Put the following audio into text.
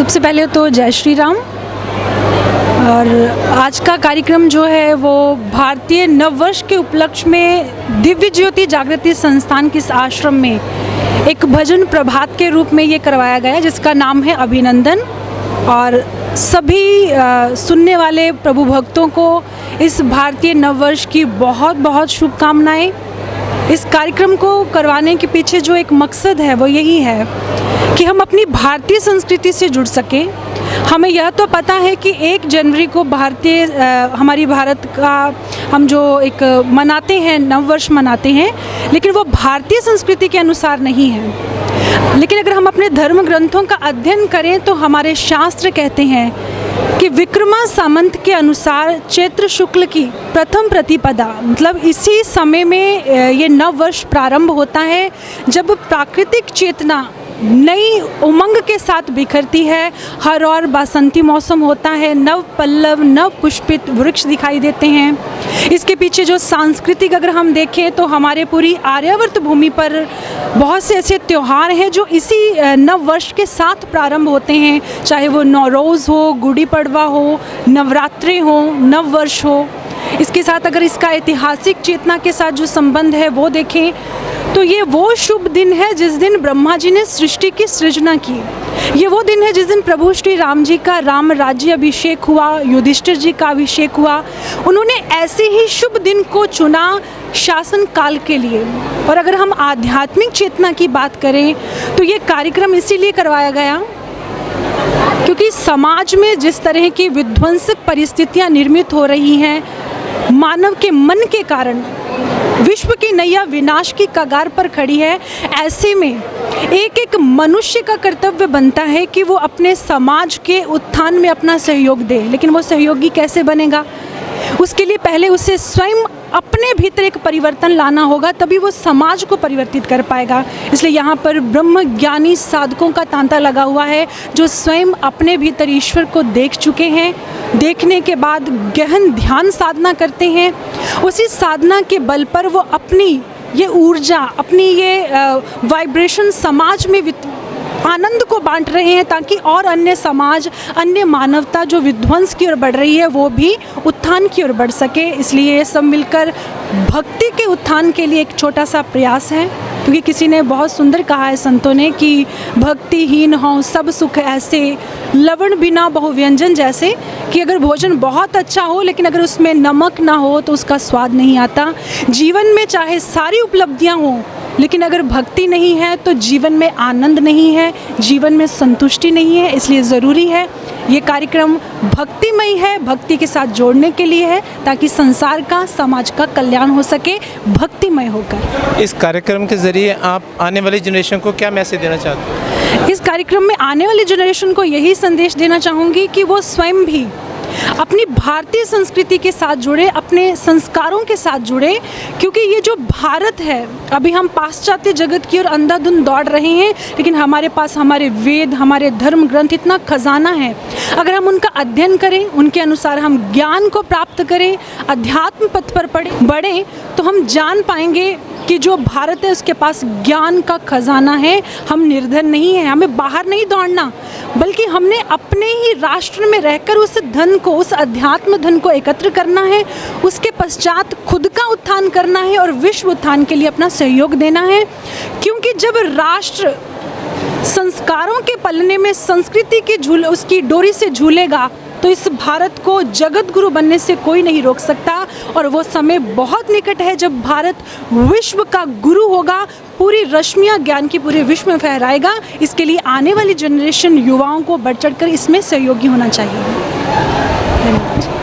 सबसे पहले तो जय श्री राम। और आज का कार्यक्रम जो है वो भारतीय नववर्ष के उपलक्ष्य में दिव्य ज्योति जागृति संस्थान के इस आश्रम में एक भजन प्रभात के रूप में ये करवाया गया, जिसका नाम है अभिनंदन। और सभी सुनने वाले प्रभु भक्तों को इस भारतीय नववर्ष की बहुत बहुत शुभकामनाएं। इस कार्यक्रम को करवाने के पीछे जो एक मकसद है वो यही है कि हम अपनी भारतीय संस्कृति से जुड़ सकें। हमें यह तो पता है कि 1 जनवरी को हमारी भारत का हम जो एक मनाते हैं, नववर्ष मनाते हैं, लेकिन वो भारतीय संस्कृति के अनुसार नहीं है। लेकिन अगर हम अपने धर्म ग्रंथों का अध्ययन करें तो हमारे शास्त्र कहते हैं कि विक्रमा सामंत के अनुसार चैत्र शुक्ल की प्रथम प्रतिपदा, मतलब इसी समय में ये नव वर्ष प्रारंभ होता है, जब प्राकृतिक चेतना नई उमंग के साथ बिखरती है। हर और बसंती मौसम होता है, नव पल्लव नव पुष्पित वृक्ष दिखाई देते हैं। इसके पीछे जो सांस्कृतिक अगर हम देखें तो हमारे पूरी आर्यावर्त भूमि पर बहुत से ऐसे त्यौहार हैं जो इसी नव वर्ष के साथ प्रारंभ होते हैं, चाहे वो नौरोज़ हो, गुड़ी पड़वा हो, नवरात्रि हो, नव वर्ष हो। इसके साथ अगर इसका ऐतिहासिक चेतना के साथ जो संबंध है वो देखें तो ये वो शुभ दिन है जिस दिन ब्रह्मा जी ने सृष्टि की सृजना की। ये वो दिन है जिस दिन प्रभु श्री राम जी का राम राज्य अभिषेक हुआ, युधिष्ठिर जी का अभिषेक हुआ। उन्होंने ऐसे ही शुभ दिन को चुना शासन काल के लिए। और अगर हम आध्यात्मिक चेतना की बात करें तो ये कार्यक्रम इसीलिए करवाया गया क्योंकि समाज में जिस तरह की विध्वंसक परिस्थितियां निर्मित हो रही हैं, मानव के मन के कारण विश्व की नैया विनाश की कगार पर खड़ी है। ऐसे में एक एक मनुष्य का कर्तव्य बनता है कि वो अपने समाज के उत्थान में अपना सहयोग दे। लेकिन वो सहयोगी कैसे बनेगा? उसके लिए पहले उसे स्वयं अपने भीतर एक परिवर्तन लाना होगा, तभी वो समाज को परिवर्तित कर पाएगा। इसलिए यहाँ पर ब्रह्म ज्ञानी साधकों का तांता लगा हुआ है जो स्वयं अपने भीतर ईश्वर को देख चुके हैं। देखने के बाद गहन ध्यान साधना करते हैं। उसी साधना के बल पर वो अपनी ये ऊर्जा, अपनी ये वाइब्रेशन समाज में आनंद को बांट रहे हैं, ताकि और अन्य समाज, अन्य मानवता जो विध्वंस की ओर बढ़ रही है वो भी उत्थान की ओर बढ़ सके। इसलिए ये सब मिलकर भक्ति के उत्थान के लिए एक छोटा सा प्रयास है। क्योंकि किसी ने बहुत सुंदर कहा है संतों ने कि भक्तिहीन हो सब सुख ऐसे, लवण बिना बहुव्यंजन जैसे, कि अगर भोजन बहुत अच्छा हो लेकिन अगर उसमें नमक ना हो तो उसका स्वाद नहीं आता। जीवन में चाहे सारी उपलब्धियां हों लेकिन अगर भक्ति नहीं है तो जीवन में आनंद नहीं है, जीवन में संतुष्टि नहीं है। इसलिए ज़रूरी है ये कार्यक्रम भक्तिमय है, भक्ति के साथ जोड़ने के लिए है, ताकि संसार का, समाज का कल्याण हो सके भक्तिमय होकर। इस कार्यक्रम के ज़रिए आप आने वाली जनरेशन को क्या मैसेज देना चाहते हैं? इस कार्यक्रम में आने वाली जनरेशन को यही संदेश देना चाहूँगी कि वो स्वयं भी अपनी भारतीय संस्कृति के साथ जुड़े, अपने संस्कारों के साथ जुड़े। क्योंकि ये जो भारत है, अभी हम पाश्चात्य जगत की ओर अंधाधुंध दौड़ रहे हैं, लेकिन हमारे पास हमारे वेद, हमारे धर्म ग्रंथ, इतना खजाना है। अगर हम उनका अध्ययन करें, उनके अनुसार हम ज्ञान को प्राप्त करें, अध्यात्म पथ पर बढ़ें, तो हम जान पाएंगे कि जो भारत है उसके पास ज्ञान का खजाना है। हम निर्धन नहीं हैं, हमें बाहर नहीं दौड़ना, बल्कि हमने अपने ही राष्ट्र में रहकर उस धन को, उस अध्यात्म धन को एकत्र करना है। उसके पश्चात खुद का उत्थान करना है और विश्व उत्थान के लिए अपना सहयोग देना है। क्योंकि जब राष्ट्र संस्कारों के पलने में संस्कृति की उसकी डोरी से झूलेगा तो इस भारत को जगत गुरु बनने से कोई नहीं रोक सकता। और वो समय बहुत निकट है जब भारत विश्व का गुरु होगा, पूरी रश्मियाँ ज्ञान की पूरे विश्व में फहराएगा। इसके लिए आने वाली जनरेशन, युवाओं को बढ़ चढ़कर इसमें सहयोगी होना चाहिए। धन्यवाद।